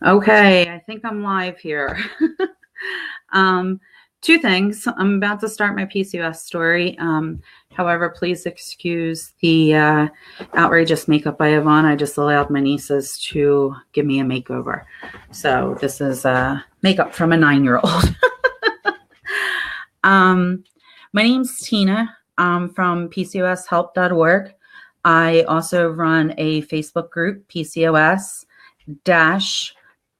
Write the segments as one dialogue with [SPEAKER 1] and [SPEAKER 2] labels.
[SPEAKER 1] Okay, I think I'm live here. um, Two things. I'm about to start my PCOS story. However, please excuse the outrageous makeup I have on. I just allowed my nieces to give me a makeover. So this is makeup from a 9-year-old. My name's Tina. I'm from PCOShelp.org. I also run a Facebook group, PCOS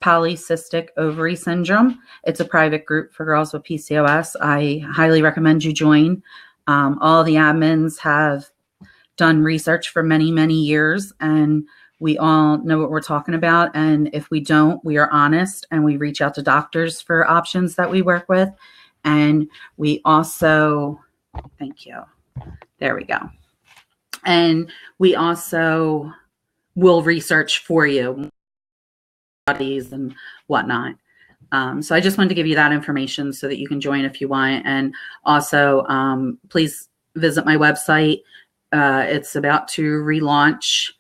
[SPEAKER 1] polycystic ovary syndrome. It's a private group for girls with PCOS. I highly recommend you join. All the admins have done research for many, many years, and we all know what we're talking about. And if we don't, we are honest and we reach out to doctors for options that we work with. And we also, thank you. There we go. And we also will research for you and whatnot. So I just wanted to give you that information so that you can join if you want. And also, please visit my website. It's about to relaunch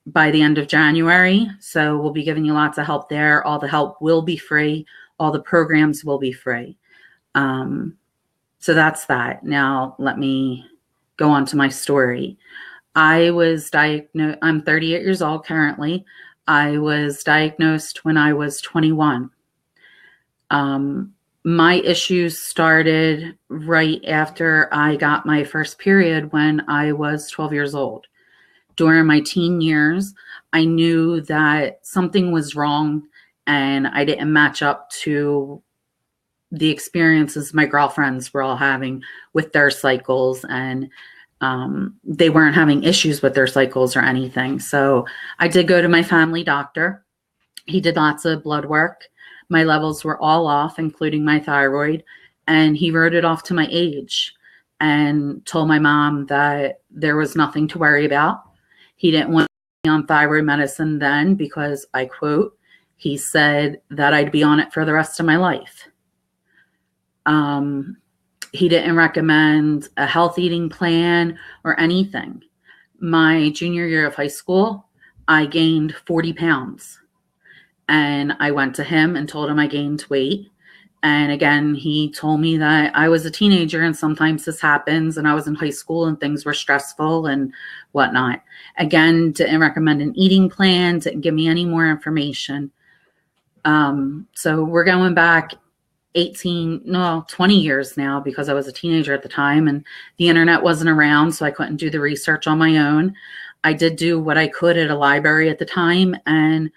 [SPEAKER 1] by the end of January. So we'll be giving you lots of help there. All the help will be free. All the programs will be free. So that's that. Now let me go on to my story. I was diagnosed, I'm 38 years old currently. I was diagnosed when I was 21. My issues started right after I got my first period when I was 12 years old. During my teen years, I knew that something was wrong and I didn't match up to the experiences my girlfriends were all having with their cycles, and they weren't having issues with their cycles or anything. So I did go to my family doctor. He did lots of blood work. My levels were all off, including my thyroid, and he wrote it off to my age and told my mom that there was nothing to worry about. He didn't want me on thyroid medicine then because, I quote, he said that I'd be on it for the rest of my life. He didn't recommend a health eating plan or anything. My junior year of high school, I gained 40 pounds. And I went to him and told him I gained weight. And again, he told me that I was a teenager and sometimes this happens, and I was in high school and things were stressful and whatnot. Again, didn't recommend an eating plan, didn't give me any more information. So we're going back 20 years now, because I was a teenager at the time and the internet wasn't around, so I couldn't do the research on my own. I did do what I could at a library at the time, and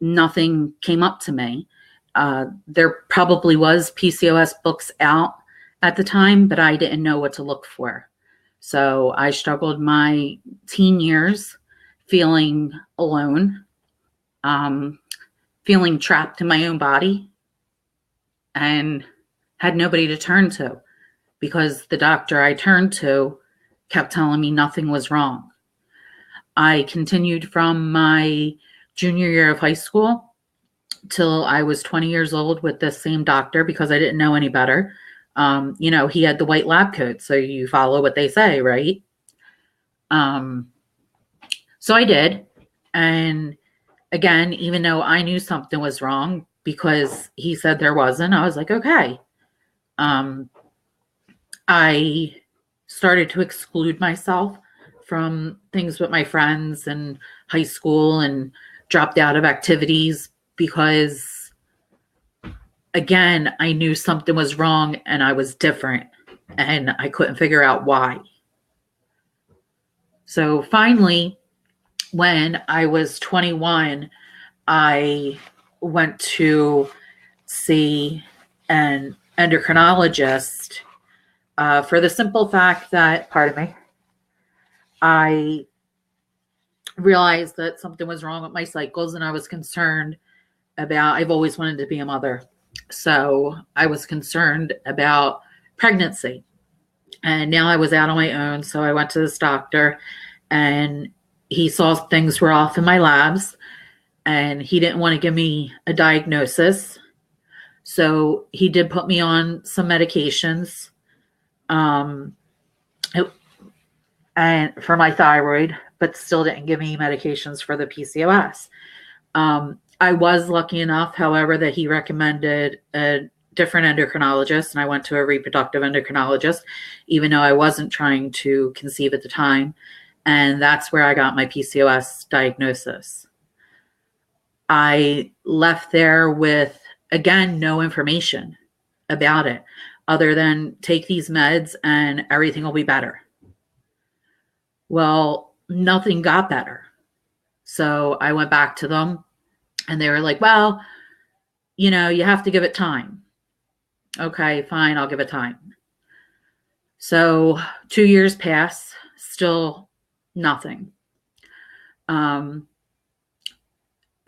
[SPEAKER 1] nothing came up to me. There probably was PCOS books out at the time, but I didn't know what to look for. So I struggled my teen years feeling alone, feeling trapped in my own body, and had nobody to turn to because the doctor I turned to kept telling me nothing was wrong. I continued from my junior year of high school till I was 20 years old with the same doctor because I didn't know any better. He had the white lab coat, so you follow what they say, right? So I did. And again, even though I knew something was wrong because he said there wasn't, I was like, okay. I started to exclude myself from things with my friends in high school and dropped out of activities because, again, I knew something was wrong and I was different and I couldn't figure out why. So finally, when I was 21, I went to see an endocrinologist for the simple fact that, I realized that something was wrong with my cycles and I was concerned about, I've always wanted to be a mother. So I was concerned about pregnancy. And now I was out on my own. So I went to this doctor and he saw things were off in my labs and he didn't want to give me a diagnosis. So he did put me on some medications and for my thyroid, but still didn't give me medications for the PCOS. I was lucky enough, however, that he recommended a different endocrinologist, and I went to a reproductive endocrinologist, even though I wasn't trying to conceive at the time. And that's where I got my PCOS diagnosis. I left there with, again, no information about it other than take these meds and everything will be better. Well, nothing got better. So I went back to them and they were like, well, you have to give it time. Okay, fine, I'll give it time. So 2 years pass, still nothing.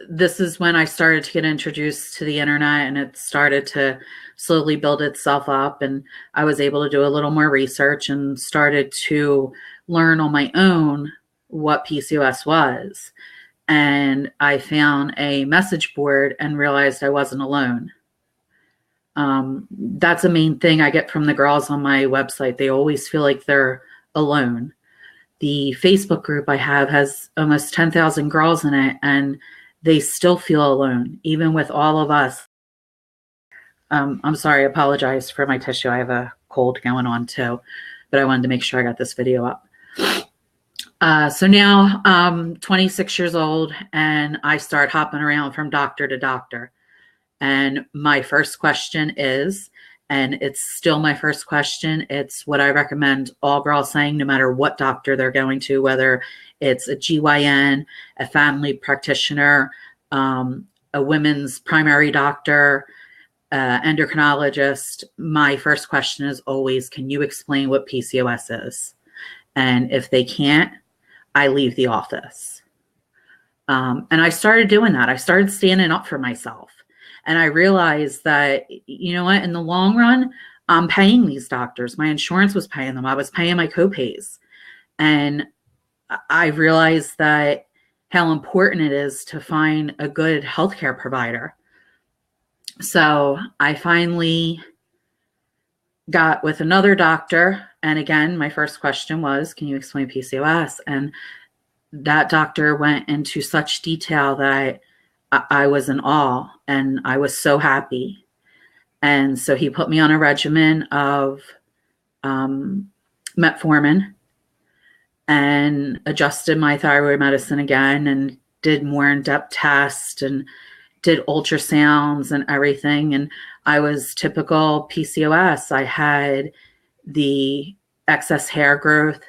[SPEAKER 1] This is when I started to get introduced to the internet, and it started to slowly build itself up, and I was able to do a little more research and started to learn on my own what PCOS was. And I found a message board and realized I wasn't alone. That's a main thing I get from the girls on my website. They always feel like they're alone. The Facebook group I have has almost 10,000 girls in it, and they still feel alone, even with all of us. I'm sorry, I apologize for my tissue. I have a cold going on too, but I wanted to make sure I got this video up. So now I'm 26 years old and I start hopping around from doctor to doctor. And my first question is, and it's still my first question, it's what I recommend all girls saying, no matter what doctor they're going to, whether it's a GYN, a family practitioner, a women's primary doctor, endocrinologist. My first question is always, can you explain what PCOS is? And if they can't, I leave the office. And I started doing that. I started standing up for myself. And I realized that, you know what, in the long run, I'm paying these doctors. My insurance was paying them. I was paying my copays. And I realized that how important it is to find a good healthcare provider. So I finally got with another doctor. And again, my first question was, can you explain PCOS? And that doctor went into such detail that I was in awe and I was so happy. And so he put me on a regimen of metformin and adjusted my thyroid medicine again and did more in-depth tests and did ultrasounds and everything. And I was typical PCOS. I had the excess hair growth.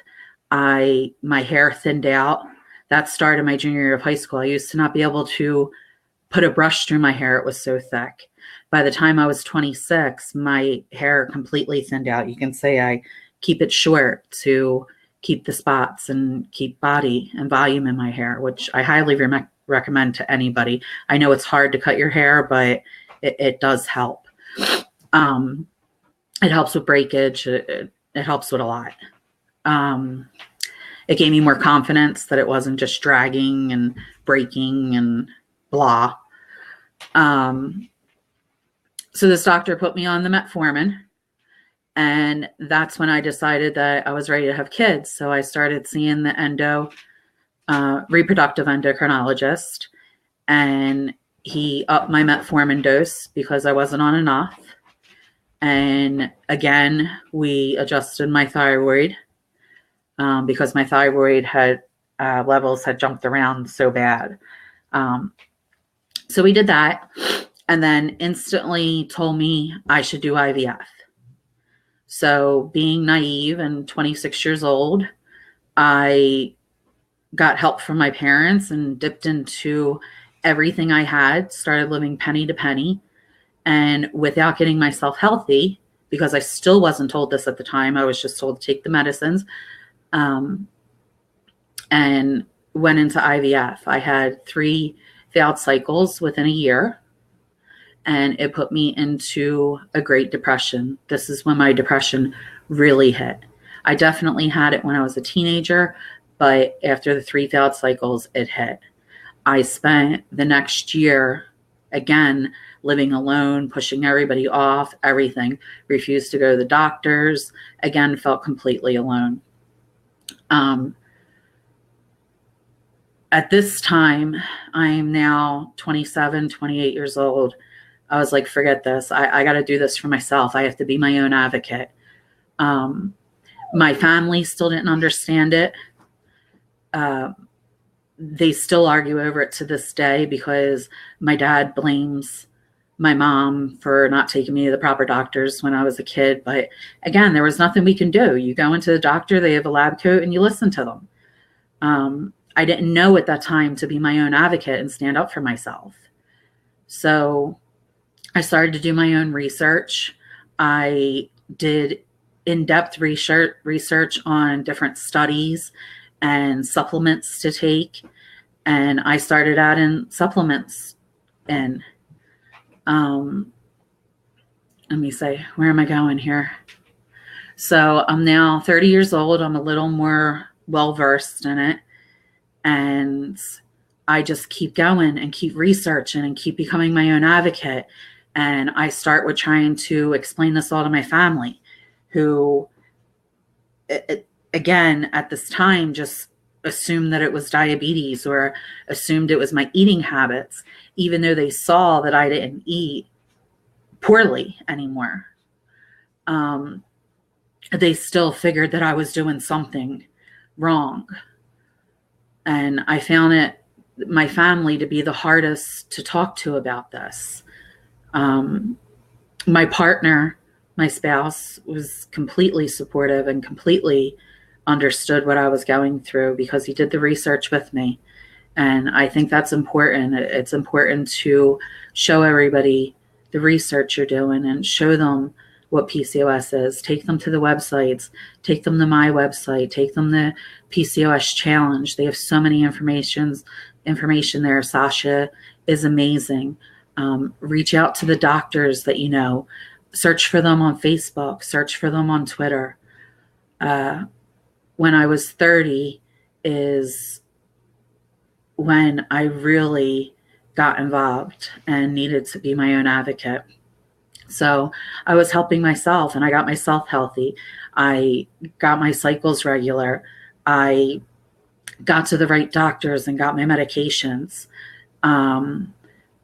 [SPEAKER 1] My hair thinned out. That started my junior year of high school. I used to not be able to put a brush through my hair. It was so thick. By the time I was 26, my hair completely thinned out. You can say I keep it short to keep the spots and keep body and volume in my hair, which I highly recommend to anybody. I know it's hard to cut your hair, but it does help. It helps with breakage. It helps with a lot. It gave me more confidence that it wasn't just dragging and breaking and blah. So this doctor put me on the metformin, and that's when I decided that I was ready to have kids. So I started seeing the reproductive endocrinologist, and he upped my metformin dose because I wasn't on enough. And again, we adjusted my thyroid because my thyroid levels had jumped around so bad. So we did that, and then instantly told me I should do IVF. So being naive and 26 years old, I got help from my parents and dipped into everything I had, started living penny to penny. And without getting myself healthy, because I still wasn't told this at the time, I was just told to take the medicines, and went into IVF. I had 3 failed cycles within a year, and it put me into a Great Depression. This is when my depression really hit. I definitely had it when I was a teenager, but after the 3 failed cycles, it hit. I spent the next year, again, living alone, pushing everybody off, everything, refused to go to the doctors, again, felt completely alone. at this time, I am now 27, 28 years old. I was like, forget this. I got to do this for myself. I have to be my own advocate. My family still didn't understand it. They still argue over it to this day because my dad blames my mom for not taking me to the proper doctors when I was a kid. But again, there was nothing we can do. You go into the doctor, they have a lab coat, and you listen to them. I didn't know at that time to be my own advocate and stand up for myself. So I started to do my own research. I did in-depth research on different studies and supplements to take. And I started adding supplements in. Let me say, where am I going here? So I'm now 30 years old. I'm a little more well-versed in it. And I just keep going and keep researching and keep becoming my own advocate. And I start with trying to explain this all to my family, who, again, at this time, just assumed that it was diabetes or assumed it was my eating habits, even though they saw that I didn't eat poorly anymore. They still figured that I was doing something wrong. And I found my family to be the hardest to talk to about this. My partner, my spouse, was completely supportive and completely understood what I was going through because he did the research with me. And I think that's important. It's important to show everybody the research you're doing and show them what PCOS is. Take them to the websites, take them to my website, take them to PCOS Challenge. They have so many information there. Sasha is amazing. Reach out to the doctors that you know. Search for them on Facebook. Search for them on Twitter. When I was 30 is when I really got involved and needed to be my own advocate. So I was helping myself and I got myself healthy. I got my cycles regular. I got to the right doctors and got my medications.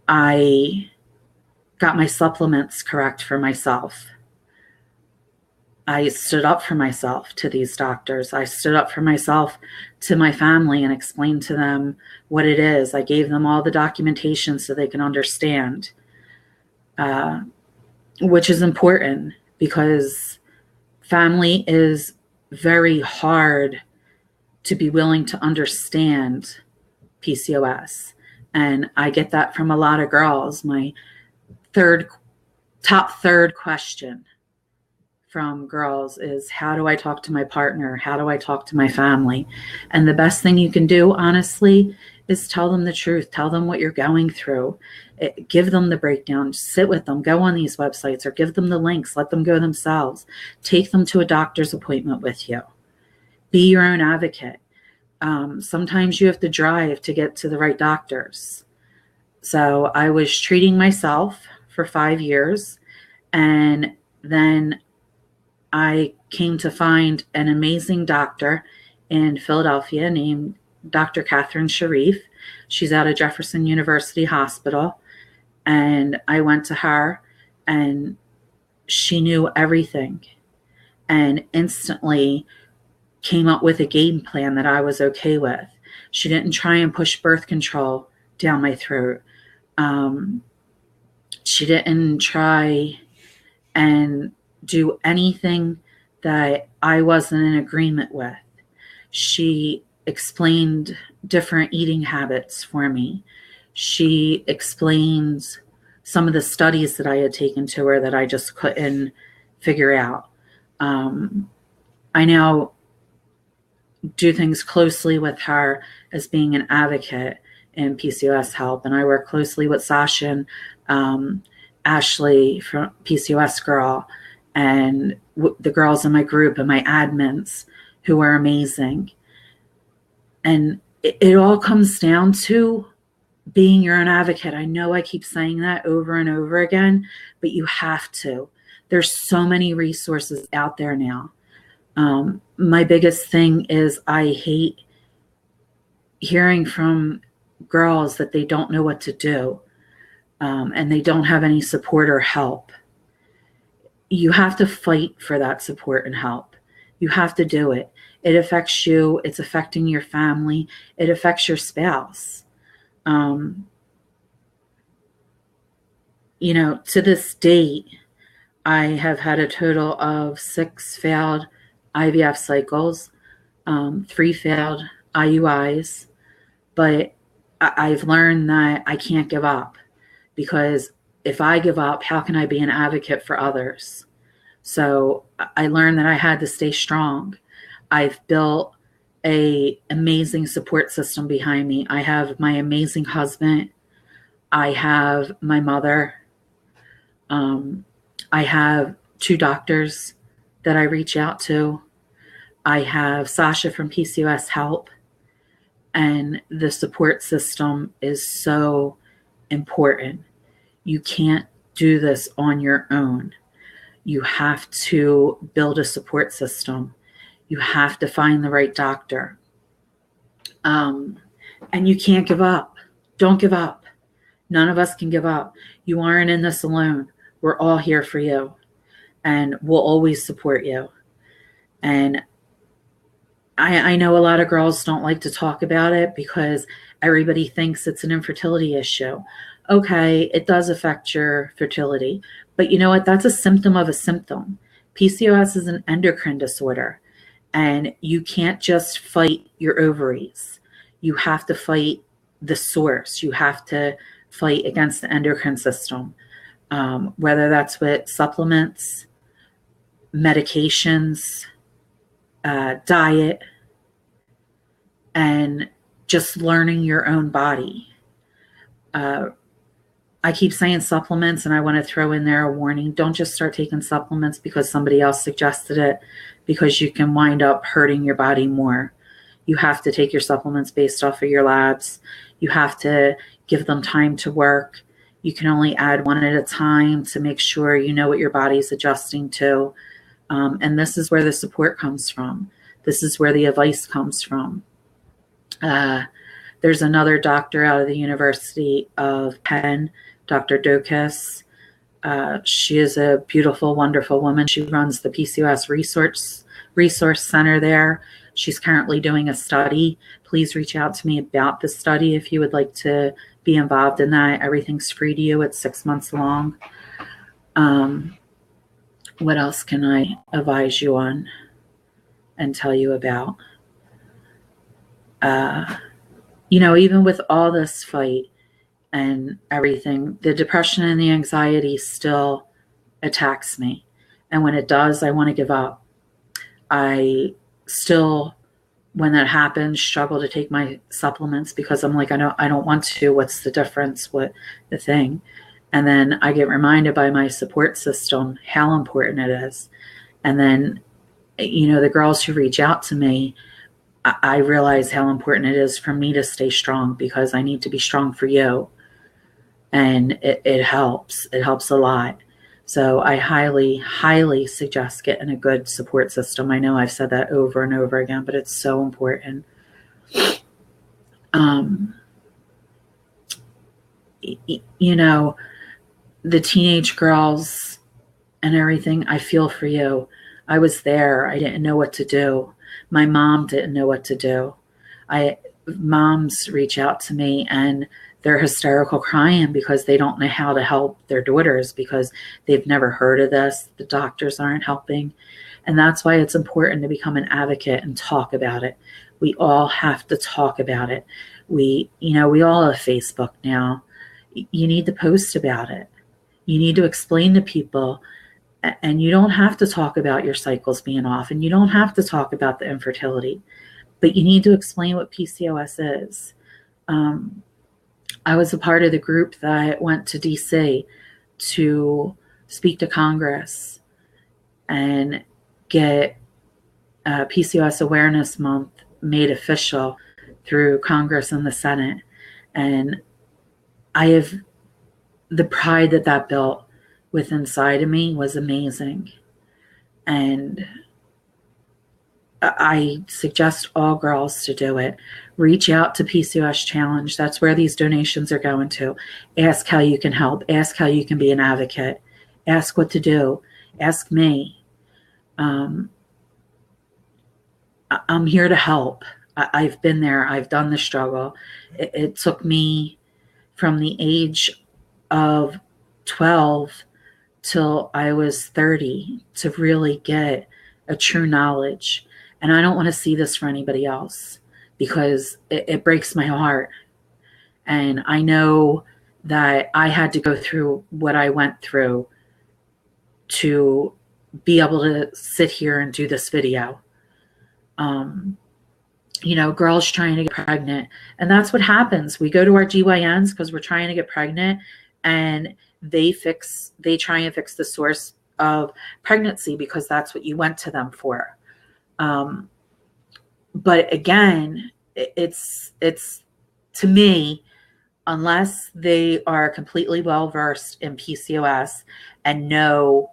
[SPEAKER 1] I got my supplements correct for myself. I stood up for myself to these doctors. I stood up for myself to my family and explained to them what it is. I gave them all the documentation so they can understand, which is important because family is very hard to be willing to understand PCOS. And I get that from a lot of girls. My top third question from girls is, how do I talk to my partner? How do I talk to my family? And the best thing you can do, honestly, is tell them the truth. Tell them what you're going through. Give them the breakdown. Sit with them. Go on these websites or give them the links. Let them go themselves. Take them to a doctor's appointment with you. Be your own advocate. Sometimes you have to drive to get to the right doctors. So I was treating myself for 5 years, and then I came to find an amazing doctor in Philadelphia named Dr. Catherine Sharif. She's out of Jefferson University Hospital. And I went to her and she knew everything and instantly came up with a game plan that I was okay with. She didn't try and push birth control down my throat. She didn't try and do anything that I wasn't in agreement with. She explained different eating habits for me. She explained some of the studies that I had taken to her that I just couldn't figure out. I now do things closely with her as being an advocate in PCOS help. And I work closely with Sasha and Ashley from PCOS Girl and the girls in my group and my admins who are amazing. And it all comes down to being your own advocate. I know I keep saying that over and over again, but you have to. There's so many resources out there now. My biggest thing is I hate hearing from girls that they don't know what to do, and they don't have any support or help. You have to fight for that support and help. You have to do it. It affects you. It's affecting your family. It affects your spouse. To this date, I have had a total of 6 failed IVF cycles, 3 failed IUIs, but I've learned that I can't give up, because if I give up, how can I be an advocate for others? So I learned that I had to stay strong. I've built an amazing support system behind me. I have my amazing husband. I have my mother. I have 2 doctors that I reach out to. I have Sasha from PCOS Help. And the support system is so important. You can't do this on your own. You have to build a support system. You have to find the right doctor. And you can't give up. Don't give up. None of us can give up. You aren't in this alone. We're all here for you. And we'll always support you. And I know a lot of girls don't like to talk about it because everybody thinks it's an infertility issue. Okay, it does affect your fertility. But you know what? That's a symptom of a symptom. PCOS is an endocrine disorder. And you can't just fight your ovaries. You have to fight the source. You have to fight against the endocrine system, whether that's with supplements, medications, diet, and just learning your own body. I keep saying supplements, and I want to throw in there a warning. Don't just start taking supplements because somebody else suggested it, because you can wind up hurting your body more. You have to take your supplements based off of your labs. You have to give them time to work. You can only add one at a time to make sure you know what your body's adjusting to. And this is where the support comes from. This is where the advice comes from. There's another doctor out of the University of Penn, Dr. Dokes. She is a beautiful, wonderful woman. She runs the PCOS resource center there. She's currently doing a study. Please reach out to me about the study if you would like to be involved in that. Everything's free to you. It's 6 months long. What else can I advise you on and tell you about? Even with all this fight and everything, the depression and the anxiety still attacks me. And when it does, I want to give up. I still, when that happens, struggle to take my supplements because I'm like, I don't want to. What's the difference? What the thing? And then I get reminded by my support system how important it is. And then, the girls who reach out to me, I realize how important it is for me to stay strong, because I need to be strong for you. And it helps. It helps a lot. So I highly, highly suggest getting a good support system. I know I've said that over and over again, but it's so important. The teenage girls and everything, I feel for you. I was there. I didn't know what to do. My mom didn't know what to do. Moms reach out to me and they're hysterical crying because they don't know how to help their daughters because they've never heard of this. The doctors aren't helping. And that's why it's important to become an advocate and talk about it. We all have to talk about it. We all have Facebook now. You need to post about it. You need to explain to people. And you don't have to talk about your cycles being off, and you don't have to talk about the infertility, but you need to explain what PCOS is. I was a part of the group that went to DC to speak to Congress and get PCOS Awareness Month made official through Congress and the Senate. And I have the pride that built with inside of me was amazing. And I suggest all girls to do it. Reach out to PCOS Challenge. That's where these donations are going to. Ask how you can help. Ask how you can be an advocate. Ask what to do. Ask me. I'm here to help. I've been there. I've done the struggle. It took me from the age of 12 till I was 30 to really get a true knowledge. And I don't want to see this for anybody else because it breaks my heart. And I know that I had to go through what I went through to be able to sit here and do this video. Girls trying to get pregnant. And that's what happens. We go to our GYNs because we're trying to get pregnant, and they try and fix the source of pregnancy because that's what you went to them for. But again, it's to me, unless they are completely well-versed in PCOS and know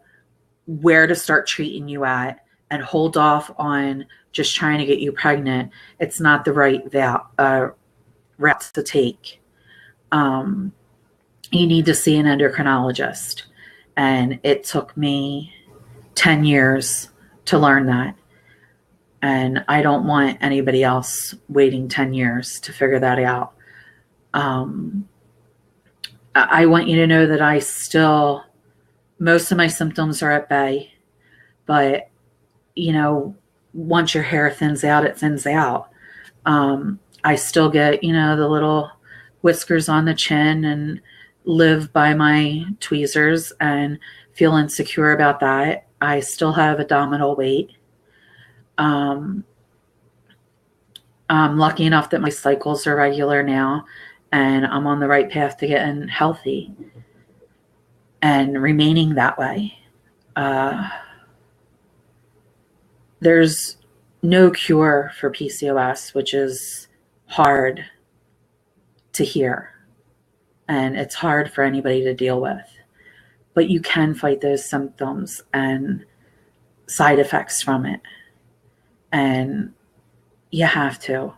[SPEAKER 1] where to start treating you at and hold off on just trying to get you pregnant, it's not the right route to take. You need to see an endocrinologist. And it took me 10 years to learn that. And I don't want anybody else waiting 10 years to figure that out. I want you to know that most of my symptoms are at bay, but once your hair thins out, it thins out. I still get, the little whiskers on the chin and live by my tweezers and feel insecure about that. I still have abdominal weight. I'm lucky enough that my cycles are regular now, and I'm on the right path to getting healthy and remaining that way. There's no cure for PCOS, which is hard to hear, and it's hard for anybody to deal with. But you can fight those symptoms and side effects from it, and you have to.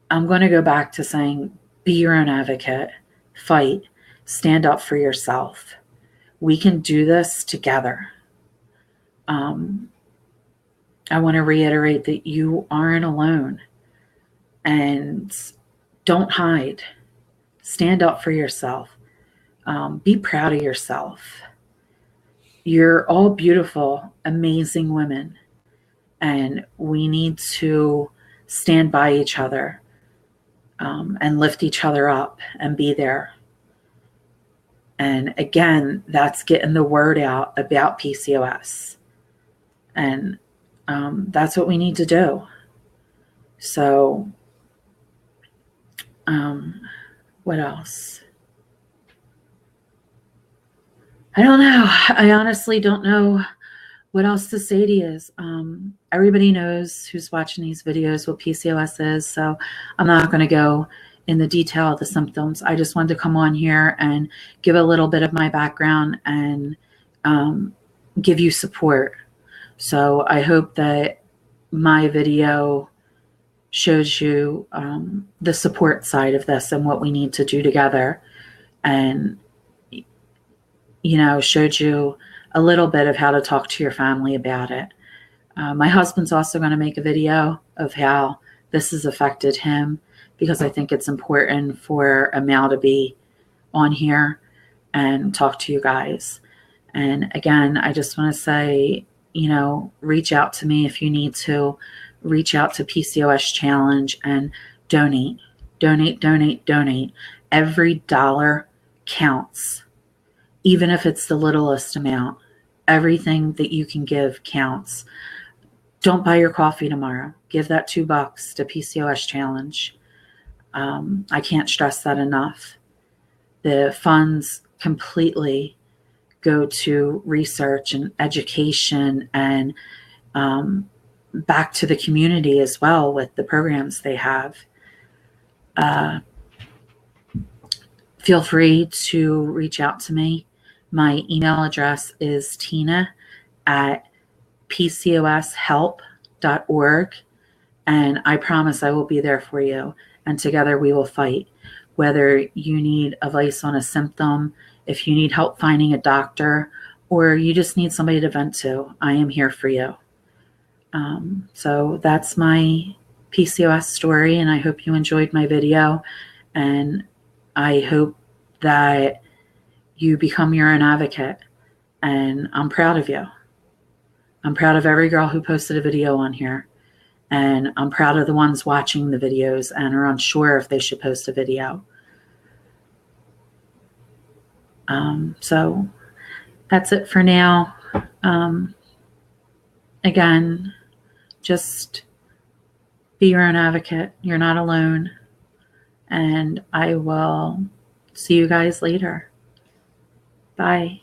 [SPEAKER 1] I'm going to go back to saying, be your own advocate, fight, stand up for yourself. We can do this together. I want to reiterate that you aren't alone, and don't hide. Stand up for yourself. Be proud of yourself. You're all beautiful, amazing women, and we need to stand by each other and lift each other up and be there. And again, that's getting the word out about PCOS. And that's what we need to do. So, what else? I don't know. I honestly don't know what else to say to you. Everybody knows who's watching these videos what PCOS is, so I'm not going to go in the detail of the symptoms. I just wanted to come on here and give a little bit of my background and give you support. So I hope that my video shows you the support side of this and what we need to do together, and showed you a little bit of how to talk to your family about it. My husband's also going to make a video of how this has affected him, because I think it's important for a male to be on here and talk to you guys. And again, I just want to say, reach out to me if you need to. Reach out to PCOS Challenge and donate. Donate, donate, donate. Every dollar counts, even if it's the littlest amount. Everything that you can give counts. Don't buy your coffee tomorrow. Give that $2 to PCOS Challenge. I can't stress that enough. The funds completely go to research and education and back to the community as well with the programs they have. Feel free to reach out to me. My email address is tina@pcoshelp.com. and I promise I will be there for you. And together we will fight. Whether you need advice on a symptom, if you need help finding a doctor, or you just need somebody to vent to, I am here for you. So that's my PCOS story, and I hope you enjoyed my video. And I hope that you become your own advocate. And I'm proud of you. I'm proud of every girl who posted a video on here. And I'm proud of the ones watching the videos and are unsure if they should post a video. So that's it for now. Again, just be your own advocate. You're not alone. And I will see you guys later. Bye.